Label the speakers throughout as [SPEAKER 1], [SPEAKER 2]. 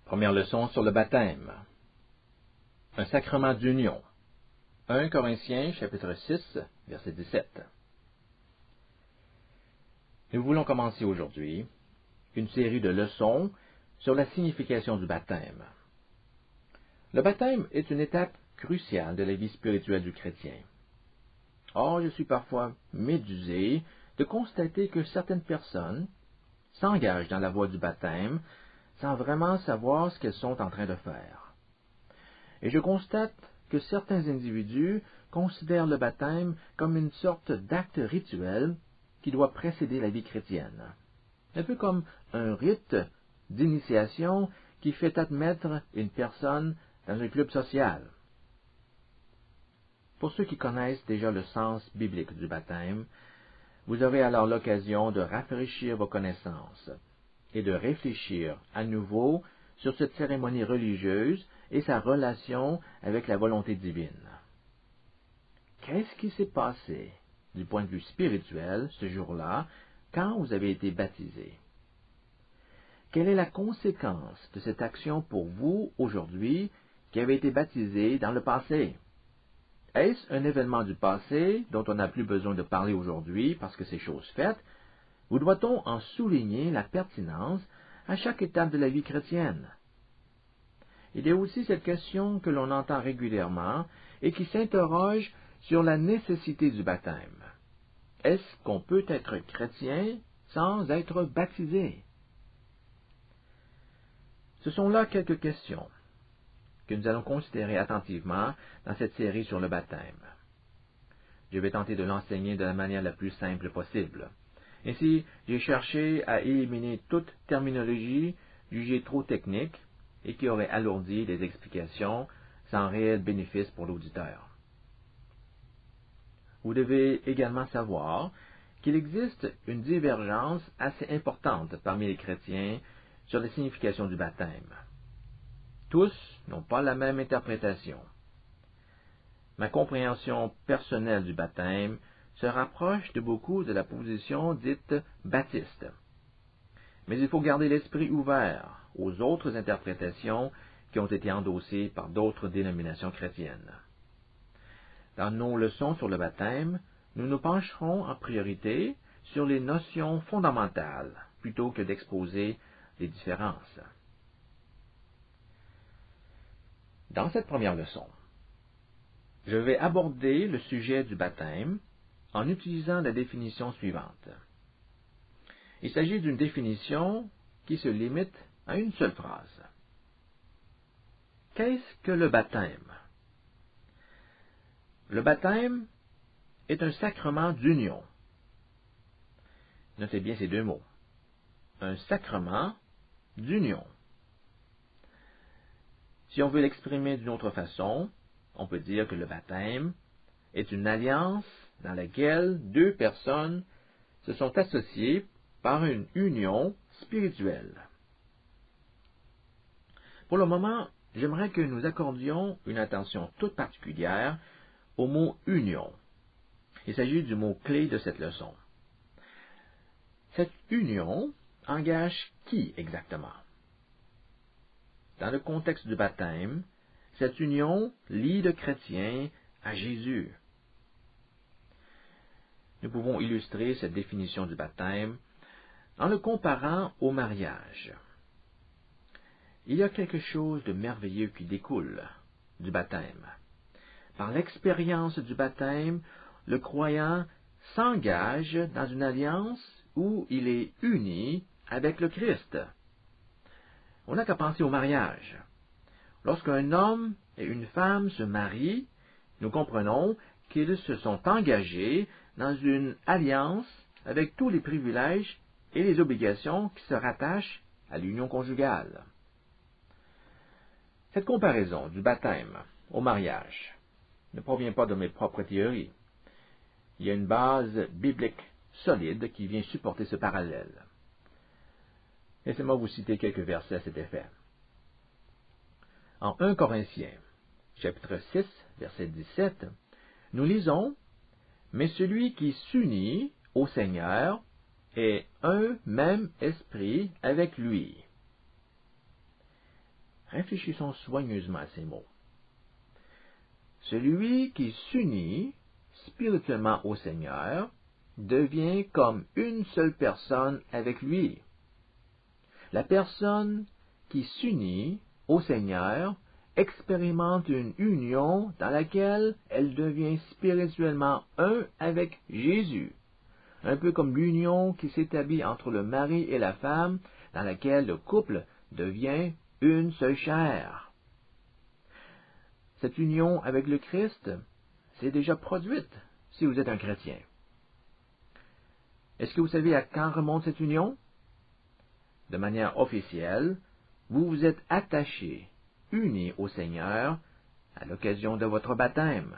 [SPEAKER 1] Première leçon sur le baptême. Un sacrement d'union. 1 Corinthiens, chapitre 6, verset 17. Nous voulons commencer aujourd'hui une série de leçons sur la signification du baptême. Le baptême est une étape cruciale de la vie spirituelle du chrétien. Or, je suis parfois médusé de constater que certaines personnes s'engagent dans la voie du baptême sans vraiment savoir ce qu'elles sont en train de faire. Et je constate que certains individus considèrent le baptême comme une sorte d'acte rituel qui doit précéder la vie chrétienne. Un peu comme un rite d'initiation qui fait admettre une personne dans un club social. Pour ceux qui connaissent déjà le sens biblique du baptême, vous aurez alors l'occasion de rafraîchir vos connaissances et de réfléchir à nouveau sur cette cérémonie religieuse et sa relation avec la volonté divine. Qu'est-ce qui s'est passé du point de vue spirituel ce jour-là quand vous avez été baptisé? Quelle est la conséquence de cette action pour vous aujourd'hui qui avez été baptisé dans le passé? Est-ce un événement du passé dont on n'a plus besoin de parler aujourd'hui parce que c'est chose faite, ou doit-on en souligner la pertinence à chaque étape de la vie chrétienne? Il y a aussi cette question que l'on entend régulièrement et qui s'interroge sur la nécessité du baptême. Est-ce qu'on peut être chrétien sans être baptisé? Ce sont là quelques questions que nous allons considérer attentivement dans cette série sur le baptême. Je vais tenter de l'enseigner de la manière la plus simple possible. Ainsi, j'ai cherché à éliminer toute terminologie jugée trop technique et qui aurait alourdi les explications sans réel bénéfice pour l'auditeur. Vous devez également savoir qu'il existe une divergence assez importante parmi les chrétiens sur la signification du baptême. Tous n'ont pas la même interprétation. Ma compréhension personnelle du baptême se rapproche de beaucoup de la position dite baptiste. Mais il faut garder l'esprit ouvert aux autres interprétations qui ont été endossées par d'autres dénominations chrétiennes. Dans nos leçons sur le baptême, nous nous pencherons en priorité sur les notions fondamentales plutôt que d'exposer les différences. Dans cette première leçon, je vais aborder le sujet du baptême en utilisant la définition suivante. Il s'agit d'une définition qui se limite à une seule phrase. Qu'est-ce que le baptême? Le baptême est un sacrement d'union. Notez bien ces deux mots. Un sacrement d'union. Si on veut l'exprimer d'une autre façon, on peut dire que le baptême est une alliance dans laquelle deux personnes se sont associées par une union spirituelle. Pour le moment, j'aimerais que nous accordions une attention toute particulière au mot union. Il s'agit du mot clé de cette leçon. Cette union engage qui exactement? Dans le contexte du baptême, cette union lie le chrétien à Jésus. Nous pouvons illustrer cette définition du baptême en le comparant au mariage. Il y a quelque chose de merveilleux qui découle du baptême. Par l'expérience du baptême, le croyant s'engage dans une alliance où il est uni avec le Christ. On n'a qu'à penser au mariage. Lorsqu'un homme et une femme se marient, nous comprenons qu'ils se sont engagés dans une alliance avec tous les privilèges et les obligations qui se rattachent à l'union conjugale. Cette comparaison du baptême au mariage ne provient pas de mes propres théories. Il y a une base biblique solide qui vient supporter ce parallèle. Laissez-moi vous citer quelques versets à cet effet. En 1 Corinthiens, chapitre 6, verset 17, nous lisons « Mais celui qui s'unit au Seigneur est un même esprit avec lui. » Réfléchissons soigneusement à ces mots. Celui qui s'unit spirituellement au Seigneur devient comme une seule personne avec lui. La personne qui s'unit au Seigneur expérimente une union dans laquelle elle devient spirituellement un avec Jésus, un peu comme l'union qui s'établit entre le mari et la femme, dans laquelle le couple devient une seule chair. Cette union avec le Christ s'est déjà produite si vous êtes un chrétien. Est-ce que vous savez à quand remonte cette union? De manière officielle, vous vous êtes attachés, unis au Seigneur, à l'occasion de votre baptême.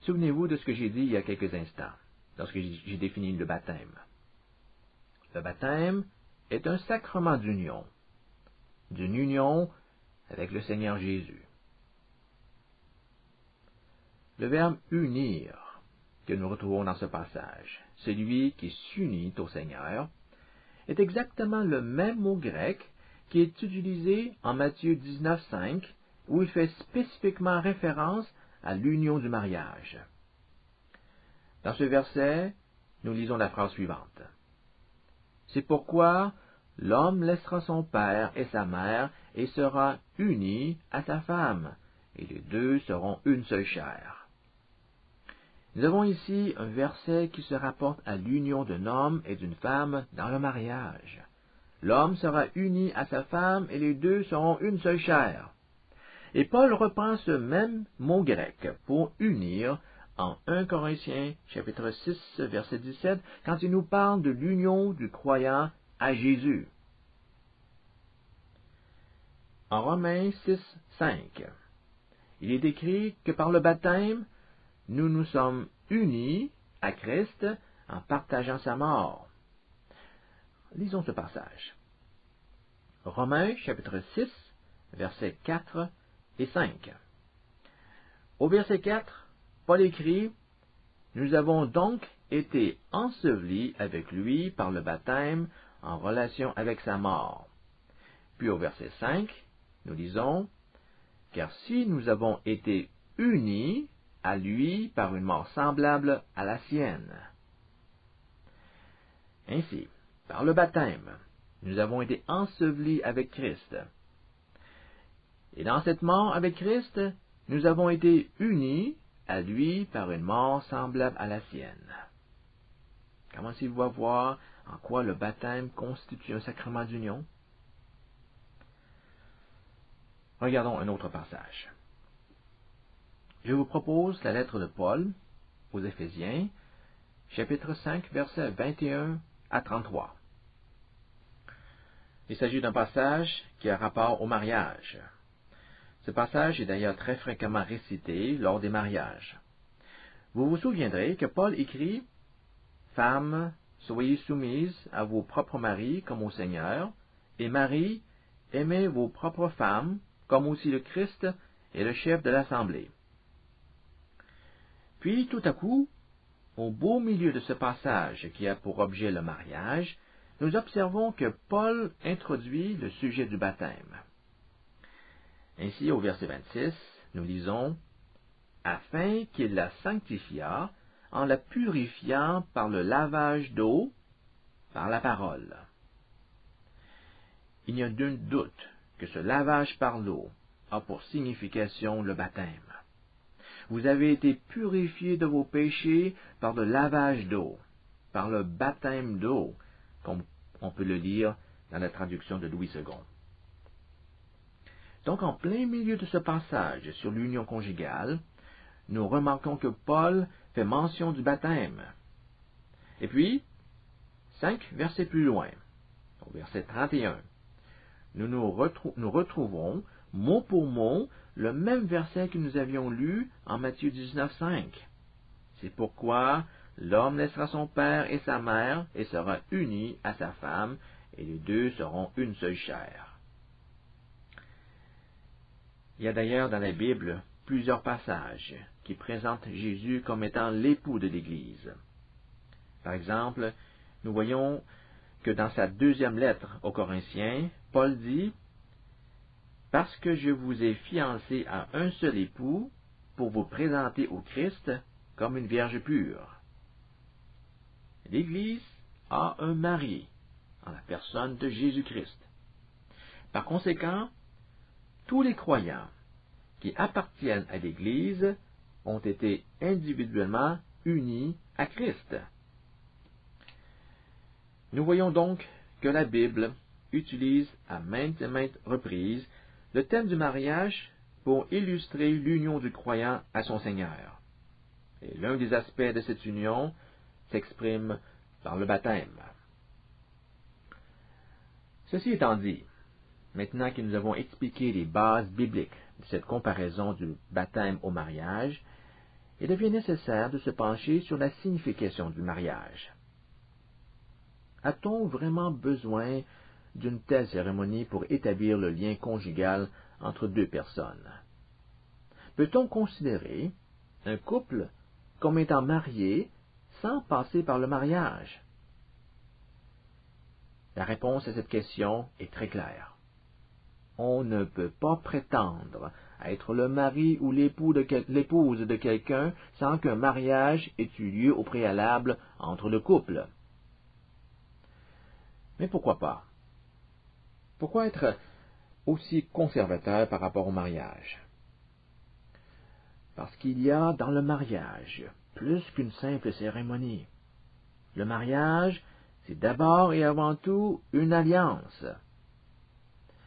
[SPEAKER 1] Souvenez-vous de ce que j'ai dit il y a quelques instants, lorsque j'ai défini le baptême. Le baptême est un sacrement d'union, d'une union avec le Seigneur Jésus. Le verbe unir que nous retrouvons dans ce passage, celui qui s'unit au Seigneur, est exactement le même mot grec qui est utilisé en Matthieu 19,5, où il fait spécifiquement référence à l'union du mariage. Dans ce verset, nous lisons la phrase suivante. C'est pourquoi l'homme laissera son père et sa mère et sera uni à sa femme, et les deux seront une seule chair. Nous avons ici un verset qui se rapporte à l'union d'un homme et d'une femme dans le mariage. L'homme sera uni à sa femme et les deux seront une seule chair. Et Paul reprend ce même mot grec pour unir en 1 Corinthiens chapitre 6 verset 17 quand il nous parle de l'union du croyant à Jésus. En Romains 6, 5, il est écrit que par le baptême, nous nous sommes unis à Christ en partageant sa mort. Lisons ce passage. Romains chapitre 6, versets 4 et 5. Au verset 4, Paul écrit, « Nous avons donc été ensevelis avec lui par le baptême en relation avec sa mort. » Puis au verset 5, nous lisons, « Car si nous avons été unis à lui par une mort semblable à la sienne. » Ainsi, par le baptême, nous avons été ensevelis avec Christ. Et dans cette mort avec Christ, nous avons été unis à lui par une mort semblable à la sienne. Commencez-vous à voir en quoi le baptême constitue un sacrement d'union? Regardons un autre passage. Je vous propose la lettre de Paul aux Éphésiens, chapitre 5, versets 21 à 33. Il s'agit d'un passage qui a rapport au mariage. Ce passage est d'ailleurs très fréquemment récité lors des mariages. Vous vous souviendrez que Paul écrit « Femmes, soyez soumises à vos propres maris comme au Seigneur, et maris, aimez vos propres femmes, comme aussi le Christ est le chef de l'Assemblée. » Puis, tout à coup, au beau milieu de ce passage qui a pour objet le mariage, nous observons que Paul introduit le sujet du baptême. Ainsi, au verset 26, nous lisons « Afin qu'il la sanctifiât en la purifiant par le lavage d'eau, par la parole. » Il n'y a nul doute que ce lavage par l'eau a pour signification le baptême. Vous avez été purifiés de vos péchés par le lavage d'eau, par le baptême d'eau, comme on peut le lire dans la traduction de Louis II. Donc, en plein milieu de ce passage sur l'union conjugale, nous remarquons que Paul fait mention du baptême. Et puis, 5 versets plus loin, au verset 31, nous retrouvons mot pour mot le même verset que nous avions lu en Matthieu 19,5. C'est pourquoi l'homme laissera son père et sa mère et sera uni à sa femme, et les deux seront une seule chair. Il y a d'ailleurs dans la Bible plusieurs passages qui présentent Jésus comme étant l'époux de l'Église. Par exemple, nous voyons que dans sa deuxième lettre aux Corinthiens, Paul dit parce que je vous ai fiancé à un seul époux pour vous présenter au Christ comme une vierge pure. L'Église a un mari en la personne de Jésus-Christ. Par conséquent, tous les croyants qui appartiennent à l'Église ont été individuellement unis à Christ. Nous voyons donc que la Bible utilise à maintes et maintes reprises le thème du mariage pour illustrer l'union du croyant à son Seigneur. Et l'un des aspects de cette union s'exprime par le baptême. Ceci étant dit, maintenant que nous avons expliqué les bases bibliques de cette comparaison du baptême au mariage, il devient nécessaire de se pencher sur la signification du mariage. A-t-on vraiment besoin d'une telle cérémonie pour établir le lien conjugal entre deux personnes? Peut-on considérer un couple comme étant marié sans passer par le mariage? La réponse à cette question est très claire. On ne peut pas prétendre être le mari ou l'épouse de quelqu'un sans qu'un mariage ait eu lieu au préalable entre le couple. Mais pourquoi pas? Pourquoi être aussi conservateur par rapport au mariage? Parce qu'il y a dans le mariage plus qu'une simple cérémonie. Le mariage, c'est d'abord et avant tout une alliance.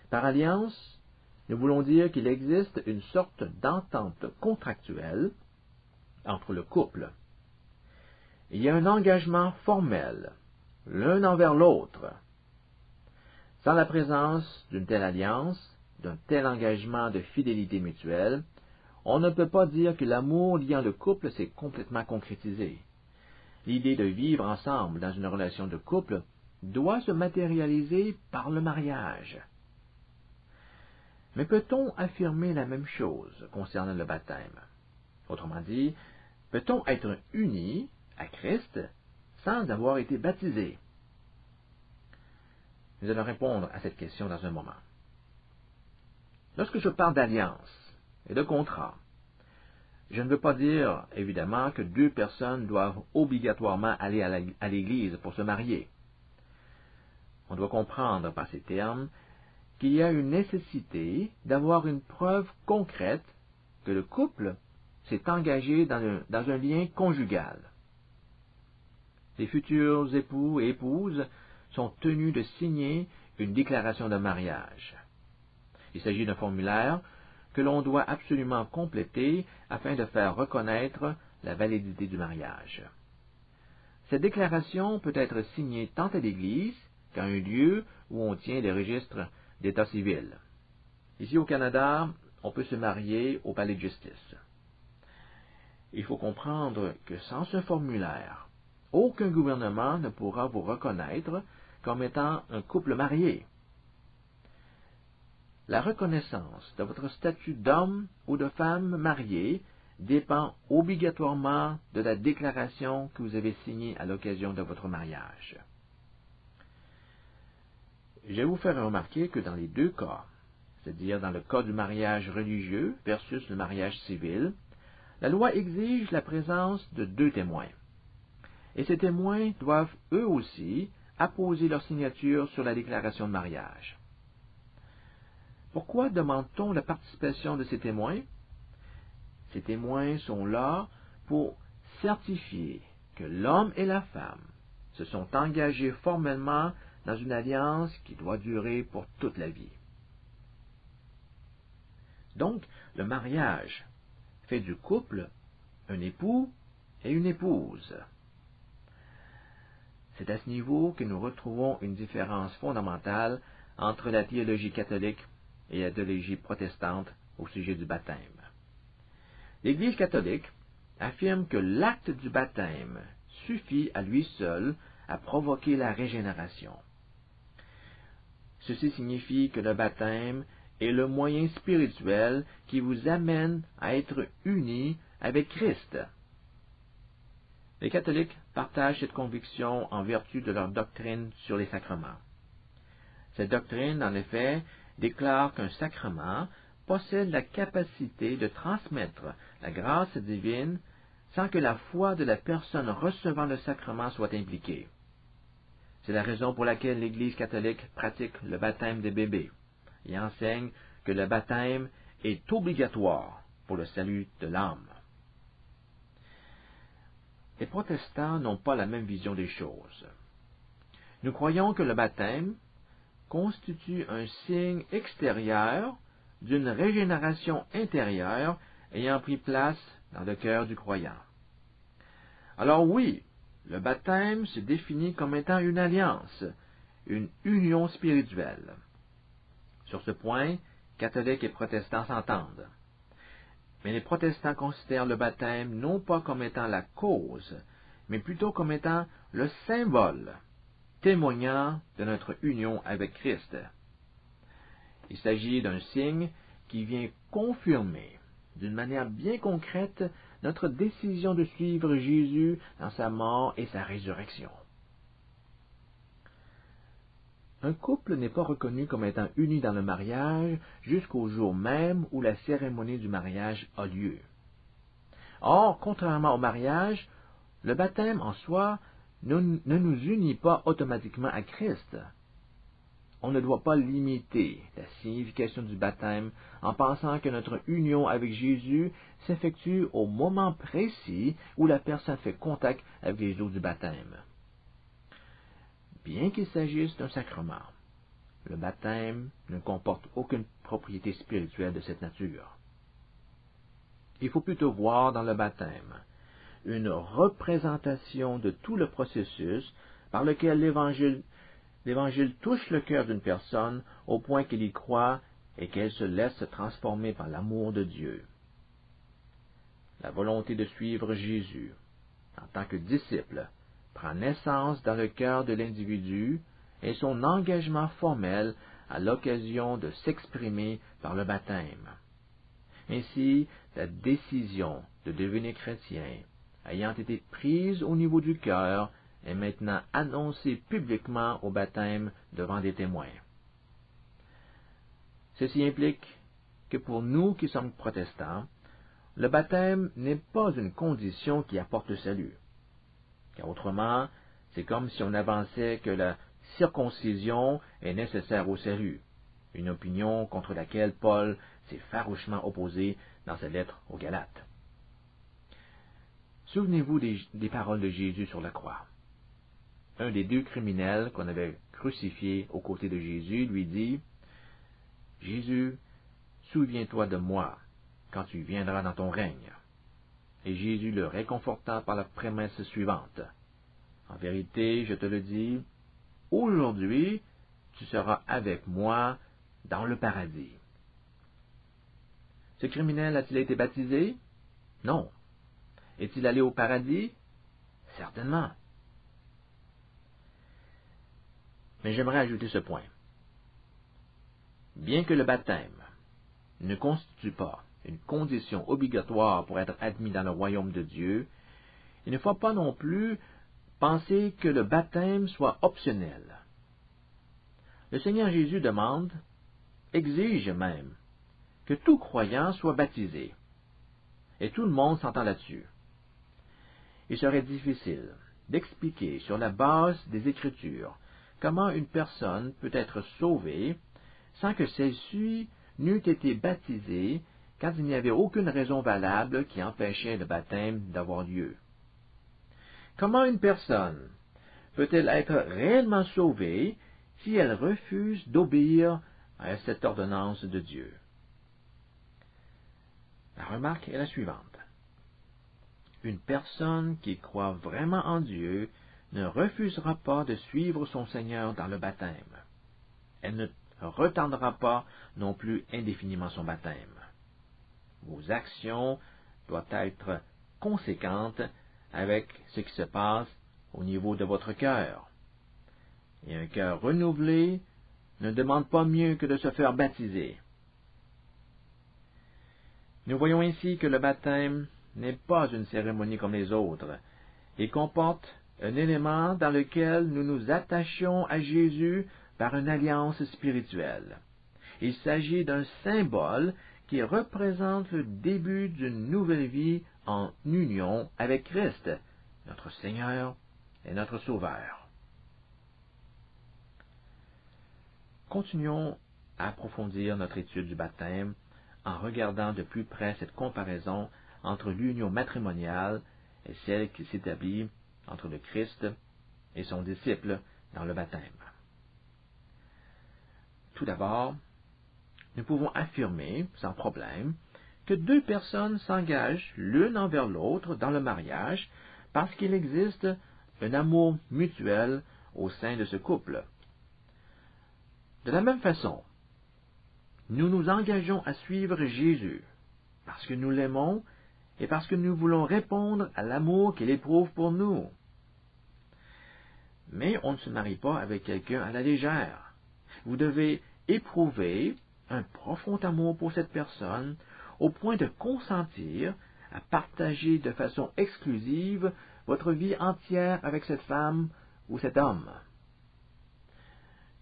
[SPEAKER 1] Par alliance, nous voulons dire qu'il existe une sorte d'entente contractuelle entre le couple. Il y a un engagement formel, l'un envers l'autre. Sans la présence d'une telle alliance, d'un tel engagement de fidélité mutuelle, on ne peut pas dire que l'amour liant le couple s'est complètement concrétisé. L'idée de vivre ensemble dans une relation de couple doit se matérialiser par le mariage. Mais peut-on affirmer la même chose concernant le baptême? Autrement dit, peut-on être unis à Christ sans avoir été baptisé? Nous allons répondre à cette question dans un moment. Lorsque je parle d'alliance et de contrat, je ne veux pas dire, évidemment, que deux personnes doivent obligatoirement aller à l'Église pour se marier. On doit comprendre par ces termes qu'il y a une nécessité d'avoir une preuve concrète que le couple s'est engagé dans un lien conjugal. Les futurs époux et épouses sont tenus de signer une déclaration de mariage. Il s'agit d'un formulaire que l'on doit absolument compléter afin de faire reconnaître la validité du mariage. Cette déclaration peut être signée tant à l'Église qu'à un lieu où on tient les registres d'état civil. Ici au Canada, on peut se marier au palais de justice. Il faut comprendre que sans ce formulaire, aucun gouvernement ne pourra vous reconnaître comme étant un couple marié. La reconnaissance de votre statut d'homme ou de femme marié dépend obligatoirement de la déclaration que vous avez signée à l'occasion de votre mariage. Je vais vous faire remarquer que dans les deux cas, c'est-à-dire dans le cas du mariage religieux versus le mariage civil, la loi exige la présence de deux témoins. Et ces témoins doivent eux aussi apposer leur signature sur la déclaration de mariage. Pourquoi demande-t-on la participation de ces témoins? Ces témoins sont là pour certifier que l'homme et la femme se sont engagés formellement dans une alliance qui doit durer pour toute la vie. Donc, le mariage fait du couple un époux et une épouse. C'est à ce niveau que nous retrouvons une différence fondamentale entre la théologie catholique et la théologie protestante au sujet du baptême. L'Église catholique affirme que l'acte du baptême suffit à lui seul à provoquer la régénération. Ceci signifie que le baptême est le moyen spirituel qui vous amène à être unis avec Christ. Les catholiques partagent cette conviction en vertu de leur doctrine sur les sacrements. Cette doctrine, en effet, déclare qu'un sacrement possède la capacité de transmettre la grâce divine sans que la foi de la personne recevant le sacrement soit impliquée. C'est la raison pour laquelle l'Église catholique pratique le baptême des bébés et enseigne que le baptême est obligatoire pour le salut de l'âme. Les protestants n'ont pas la même vision des choses. Nous croyons que le baptême constitue un signe extérieur d'une régénération intérieure ayant pris place dans le cœur du croyant. Alors oui, le baptême se définit comme étant une alliance, une union spirituelle. Sur ce point, catholiques et protestants s'entendent. Mais les protestants considèrent le baptême non pas comme étant la cause, mais plutôt comme étant le symbole, témoignant de notre union avec Christ. Il s'agit d'un signe qui vient confirmer, d'une manière bien concrète, notre décision de suivre Jésus dans sa mort et sa résurrection. Un couple n'est pas reconnu comme étant uni dans le mariage jusqu'au jour même où la cérémonie du mariage a lieu. Or, contrairement au mariage, le baptême en soi ne nous unit pas automatiquement à Christ. On ne doit pas limiter la signification du baptême en pensant que notre union avec Jésus s'effectue au moment précis où la personne fait contact avec les eaux du baptême. Bien qu'il s'agisse d'un sacrement, le baptême ne comporte aucune propriété spirituelle de cette nature. Il faut plutôt voir dans le baptême une représentation de tout le processus par lequel l'Évangile touche le cœur d'une personne au point qu'elle y croit et qu'elle se laisse transformer par l'amour de Dieu. La volonté de suivre Jésus en tant que disciple prend naissance dans le cœur de l'individu et son engagement formel à l'occasion de s'exprimer par le baptême. Ainsi, la décision de devenir chrétien, ayant été prise au niveau du cœur, est maintenant annoncée publiquement au baptême devant des témoins. Ceci implique que pour nous qui sommes protestants, le baptême n'est pas une condition qui apporte le salut. Car autrement, c'est comme si on avançait que la circoncision est nécessaire au salut, une opinion contre laquelle Paul s'est farouchement opposé dans sa lettre aux Galates. Souvenez-vous des paroles de Jésus sur la croix. Un des deux criminels qu'on avait crucifiés aux côtés de Jésus lui dit « Jésus, souviens-toi de moi quand tu viendras dans ton règne. » Et Jésus le réconforta par la promesse suivante. « En vérité, je te le dis, aujourd'hui, tu seras avec moi dans le paradis. » Ce criminel a-t-il été baptisé? Non. Est-il allé au paradis? Certainement. Mais j'aimerais ajouter ce point. Bien que le baptême ne constitue pas une condition obligatoire pour être admis dans le royaume de Dieu, il ne faut pas non plus penser que le baptême soit optionnel. Le Seigneur Jésus demande, exige même, que tout croyant soit baptisé. Et tout le monde s'entend là-dessus. Il serait difficile d'expliquer sur la base des Écritures comment une personne peut être sauvée sans que celle-ci n'eût été baptisée quand il n'y avait aucune raison valable qui empêchait le baptême d'avoir lieu. Comment une personne peut-elle être réellement sauvée si elle refuse d'obéir à cette ordonnance de Dieu? La remarque est la suivante. Une personne qui croit vraiment en Dieu ne refusera pas de suivre son Seigneur dans le baptême. Elle ne retardera pas non plus indéfiniment son baptême. Vos actions doivent être conséquentes avec ce qui se passe au niveau de votre cœur. Et un cœur renouvelé ne demande pas mieux que de se faire baptiser. Nous voyons ici que le baptême n'est pas une cérémonie comme les autres et comporte un élément dans lequel nous nous attachions à Jésus par une alliance spirituelle. Il s'agit d'un symbole qui représente le début d'une nouvelle vie en union avec Christ, notre Seigneur et notre Sauveur. Continuons à approfondir notre étude du baptême en regardant de plus près cette comparaison entre l'union matrimoniale et celle qui s'établit entre le Christ et son disciple dans le baptême. Tout d'abord, nous pouvons affirmer, sans problème, que deux personnes s'engagent l'une envers l'autre dans le mariage parce qu'il existe un amour mutuel au sein de ce couple. De la même façon, nous nous engageons à suivre Jésus parce que nous l'aimons et parce que nous voulons répondre à l'amour qu'il éprouve pour nous. Mais on ne se marie pas avec quelqu'un à la légère. Vous devez éprouver un profond amour pour cette personne au point de consentir à partager de façon exclusive votre vie entière avec cette femme ou cet homme.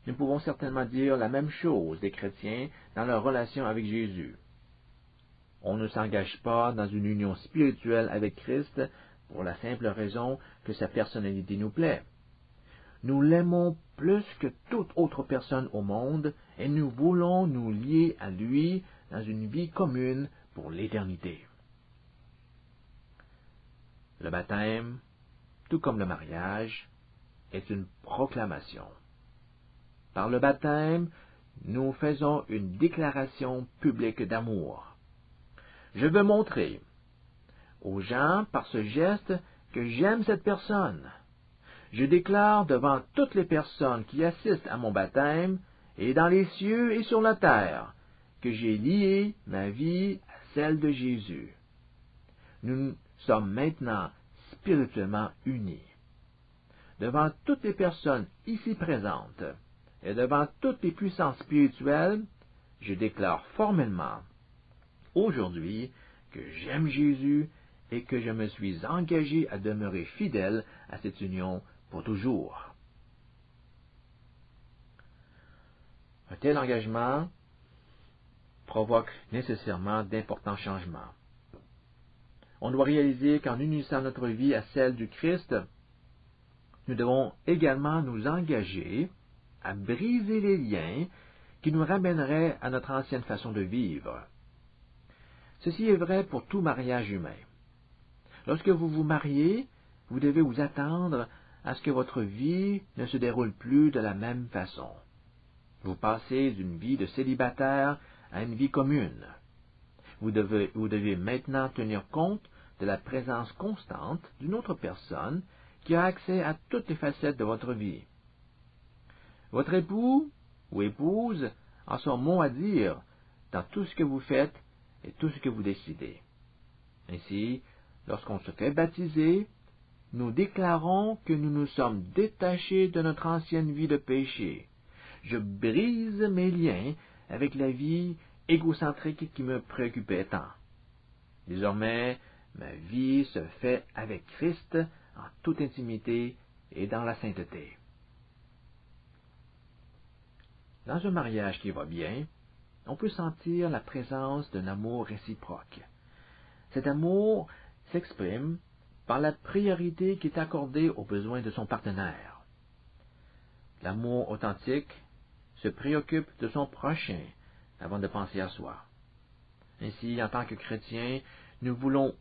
[SPEAKER 1] Nous pouvons certainement dire la même chose des chrétiens dans leur relation avec Jésus. On ne s'engage pas dans une union spirituelle avec Christ pour la simple raison que sa personnalité nous plaît. Nous l'aimons plus que toute autre personne au monde et nous voulons nous lier à lui dans une vie commune pour l'éternité. Le baptême, tout comme le mariage, est une proclamation. Par le baptême, nous faisons une déclaration publique d'amour. Je veux montrer aux gens par ce geste que j'aime cette personne. Je déclare devant toutes les personnes qui assistent à mon baptême, et dans les cieux et sur la terre, que j'ai lié ma vie à celle de Jésus. Nous sommes maintenant spirituellement unis. Devant toutes les personnes ici présentes, et devant toutes les puissances spirituelles, je déclare formellement, aujourd'hui, que j'aime Jésus et que je me suis engagé à demeurer fidèle à cette union pour toujours. Un tel engagement provoque nécessairement d'importants changements. On doit réaliser qu'en unissant notre vie à celle du Christ, nous devons également nous engager à briser les liens qui nous ramèneraient à notre ancienne façon de vivre. Ceci est vrai pour tout mariage humain. Lorsque vous vous mariez, vous devez vous attendre à ce que votre vie ne se déroule plus de la même façon. Vous passez d'une vie de célibataire à une vie commune. Vous devez maintenant tenir compte de la présence constante d'une autre personne qui a accès à toutes les facettes de votre vie. Votre époux ou épouse a son mot à dire dans tout ce que vous faites et tout ce que vous décidez. Ainsi, lorsqu'on se fait baptiser, nous déclarons que nous nous sommes détachés de notre ancienne vie de péché. Je brise mes liens avec la vie égocentrique qui me préoccupait tant. Désormais, ma vie se fait avec Christ en toute intimité et dans la sainteté. Dans un mariage qui va bien, on peut sentir la présence d'un amour réciproque. Cet amour s'exprime par la priorité qui est accordée aux besoins de son partenaire. L'amour authentique se préoccupe de son prochain avant de penser à soi. Ainsi, en tant que chrétiens, nous voulons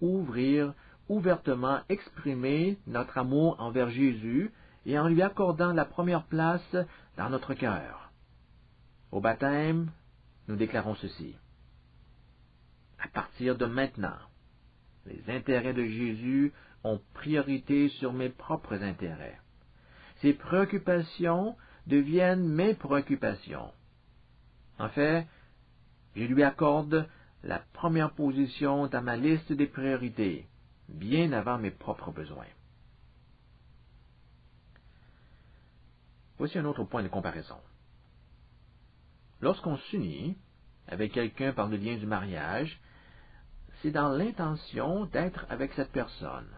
[SPEAKER 1] ouvertement exprimer notre amour envers Jésus et en lui accordant la première place dans notre cœur. Au baptême, nous déclarons ceci. À partir de maintenant, les intérêts de Jésus ont priorité sur mes propres intérêts. Ses préoccupations deviennent mes préoccupations. En fait, je lui accorde la première position dans ma liste des priorités, bien avant mes propres besoins. Voici un autre point de comparaison. Lorsqu'on s'unit avec quelqu'un par le lien du mariage, c'est dans l'intention d'être avec cette personne,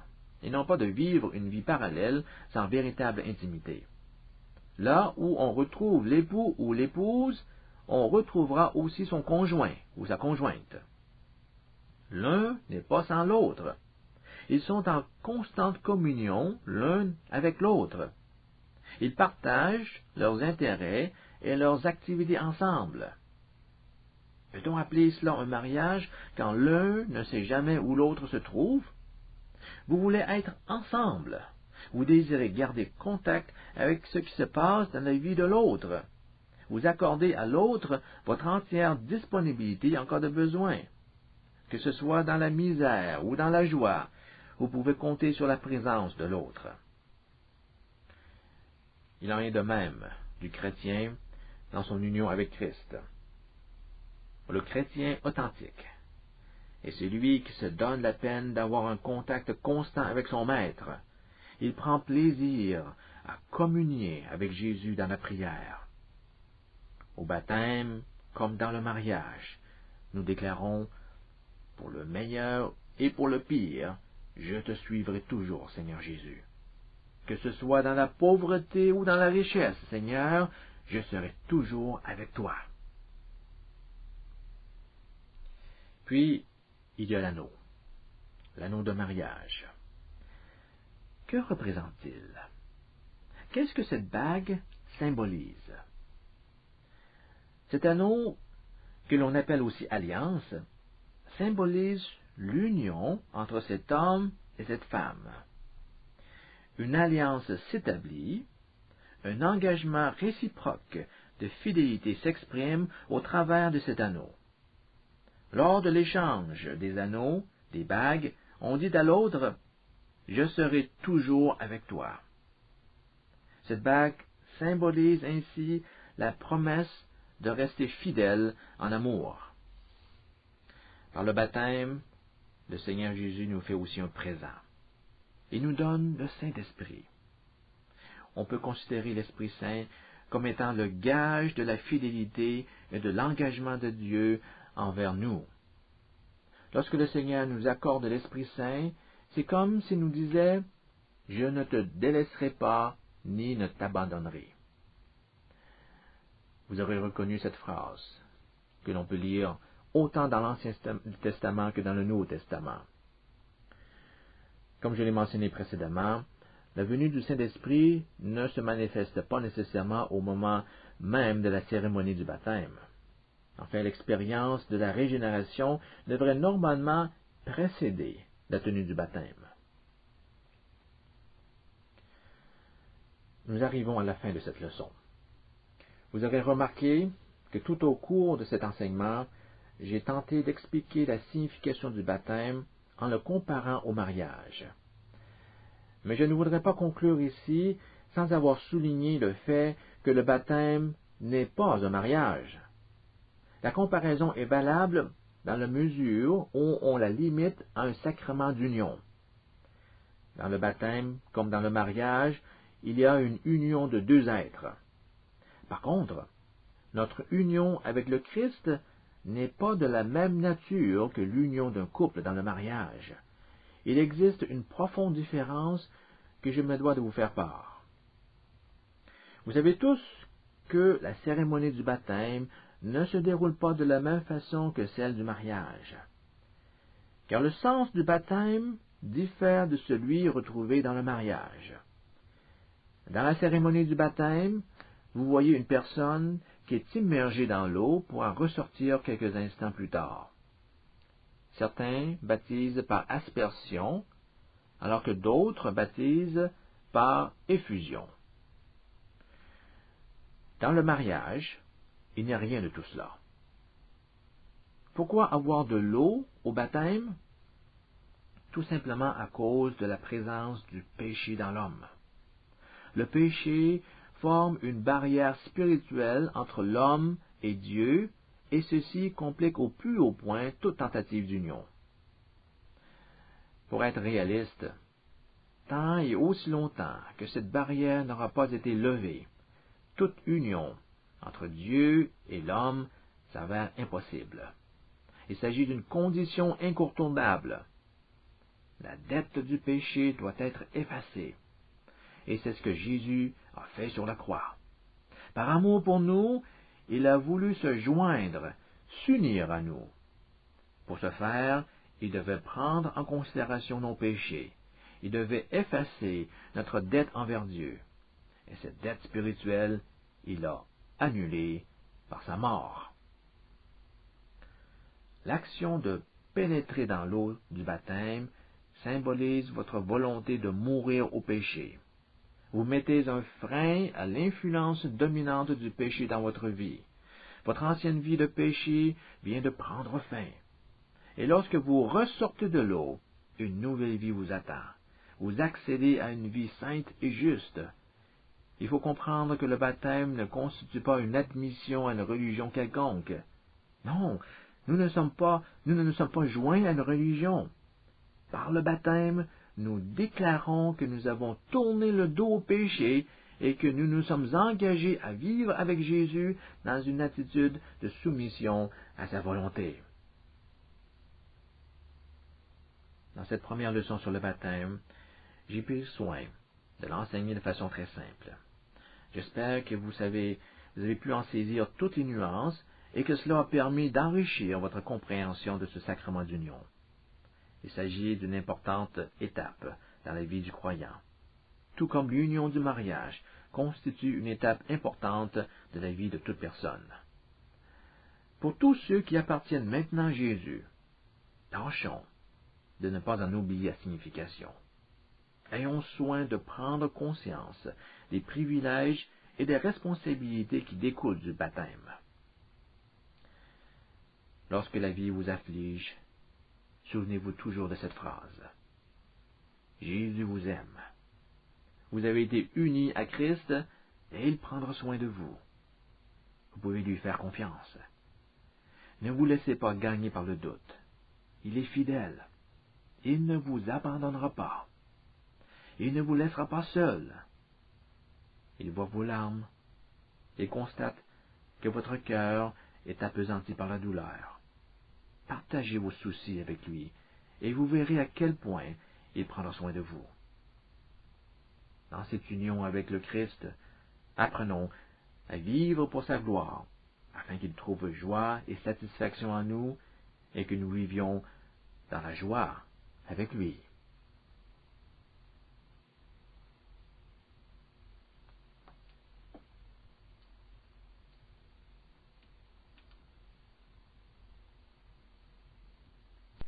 [SPEAKER 1] et non pas de vivre une vie parallèle sans véritable intimité. Là où on retrouve l'époux ou l'épouse, on retrouvera aussi son conjoint ou sa conjointe. L'un n'est pas sans l'autre. Ils sont en constante communion l'un avec l'autre. Ils partagent leurs intérêts et leurs activités ensemble. Peut-on appeler cela un mariage quand l'un ne sait jamais où l'autre se trouve? Vous voulez être ensemble. Vous désirez garder contact avec ce qui se passe dans la vie de l'autre. Vous accordez à l'autre votre entière disponibilité en cas de besoin. Que ce soit dans la misère ou dans la joie, vous pouvez compter sur la présence de l'autre. Il en est de même du chrétien dans son union avec Christ. Le chrétien authentique est celui qui se donne la peine d'avoir un contact constant avec son Maître. Il prend plaisir à communier avec Jésus dans la prière. Au baptême, comme dans le mariage, nous déclarons, pour le meilleur et pour le pire, je te suivrai toujours, Seigneur Jésus. Que ce soit dans la pauvreté ou dans la richesse, Seigneur, je serai toujours avec toi. Puis, il y a l'anneau de mariage. Que représente-t-il? Qu'est-ce que cette bague symbolise? Cet anneau, que l'on appelle aussi alliance, symbolise l'union entre cet homme et cette femme. Une alliance s'établit, un engagement réciproque de fidélité s'exprime au travers de cet anneau. Lors de l'échange des anneaux, des bagues, on dit à l'autre « Je serai toujours avec toi ». Cette bague symbolise ainsi la promesse de rester fidèle en amour. Par le baptême, le Seigneur Jésus nous fait aussi un présent. Il nous donne le Saint-Esprit. On peut considérer l'Esprit Saint comme étant le gage de la fidélité et de l'engagement de Dieu envers nous. Lorsque le Seigneur nous accorde l'Esprit Saint, c'est comme s'il nous disait « Je ne te délaisserai pas, ni ne t'abandonnerai ». Vous aurez reconnu cette phrase, que l'on peut lire autant dans l'Ancien Testament que dans le Nouveau Testament. Comme je l'ai mentionné précédemment, la venue du Saint-Esprit ne se manifeste pas nécessairement au moment même de la cérémonie du baptême. Enfin, l'expérience de la régénération devrait normalement précéder la tenue du baptême. Nous arrivons à la fin de cette leçon. Vous aurez remarqué que tout au cours de cet enseignement, j'ai tenté d'expliquer la signification du baptême en le comparant au mariage. Mais je ne voudrais pas conclure ici sans avoir souligné le fait que le baptême n'est pas un mariage. La comparaison est valable dans la mesure où on la limite à un sacrement d'union. Dans le baptême, comme dans le mariage, il y a une union de deux êtres. Par contre, notre union avec le Christ n'est pas de la même nature que l'union d'un couple dans le mariage. Il existe une profonde différence que je me dois de vous faire part. Vous savez tous que la cérémonie du baptême ne se déroule pas de la même façon que celle du mariage, car le sens du baptême diffère de celui retrouvé dans le mariage. Dans la cérémonie du baptême, vous voyez une personne qui est immergée dans l'eau pour en ressortir quelques instants plus tard. Certains baptisent par aspersion, alors que d'autres baptisent par effusion. Dans le mariage, il n'y a rien de tout cela. Pourquoi avoir de l'eau au baptême? Tout simplement à cause de la présence du péché dans l'homme. Le péché forme une barrière spirituelle entre l'homme et Dieu, et ceci complique au plus haut point toute tentative d'union. Pour être réaliste, tant et aussi longtemps que cette barrière n'aura pas été levée, toute union entre Dieu et l'homme s'avère impossible. Il s'agit d'une condition incontournable. La dette du péché doit être effacée. Et c'est ce que Jésus a fait sur la croix. Par amour pour nous, il a voulu se joindre, s'unir à nous. Pour ce faire, il devait prendre en considération nos péchés. Il devait effacer notre dette envers Dieu. Et cette dette spirituelle, il l'a annulée par sa mort. L'action de pénétrer dans l'eau du baptême symbolise votre volonté de mourir au péché. Vous mettez un frein à l'influence dominante du péché dans votre vie. Votre ancienne vie de péché vient de prendre fin. Et lorsque vous ressortez de l'eau, une nouvelle vie vous attend. Vous accédez à une vie sainte et juste. Il faut comprendre que le baptême ne constitue pas une admission à une religion quelconque. Non, nous ne nous sommes pas joints à une religion. Par le baptême, nous déclarons que nous avons tourné le dos au péché et que nous nous sommes engagés à vivre avec Jésus dans une attitude de soumission à sa volonté. Dans cette première leçon sur le baptême, j'ai pris soin de l'enseigner de façon très simple. J'espère que vous avez pu en saisir toutes les nuances et que cela a permis d'enrichir votre compréhension de ce sacrement d'union. Il s'agit d'une importante étape dans la vie du croyant. Tout comme l'union du mariage constitue une étape importante de la vie de toute personne. Pour tous ceux qui appartiennent maintenant à Jésus, tâchons de ne pas en oublier la signification. Ayons soin de prendre conscience des privilèges et des responsabilités qui découlent du baptême. Lorsque la vie vous afflige, souvenez-vous toujours de cette phrase. Jésus vous aime. Vous avez été unis à Christ et il prendra soin de vous. Vous pouvez lui faire confiance. Ne vous laissez pas gagner par le doute. Il est fidèle. Il ne vous abandonnera pas. Il ne vous laissera pas seul. Il voit vos larmes et constate que votre cœur est appesanti par la douleur. Partagez vos soucis avec lui et vous verrez à quel point il prendra soin de vous. Dans cette union avec le Christ, apprenons à vivre pour sa gloire, afin qu'il trouve joie et satisfaction en nous et que nous vivions dans la joie avec lui.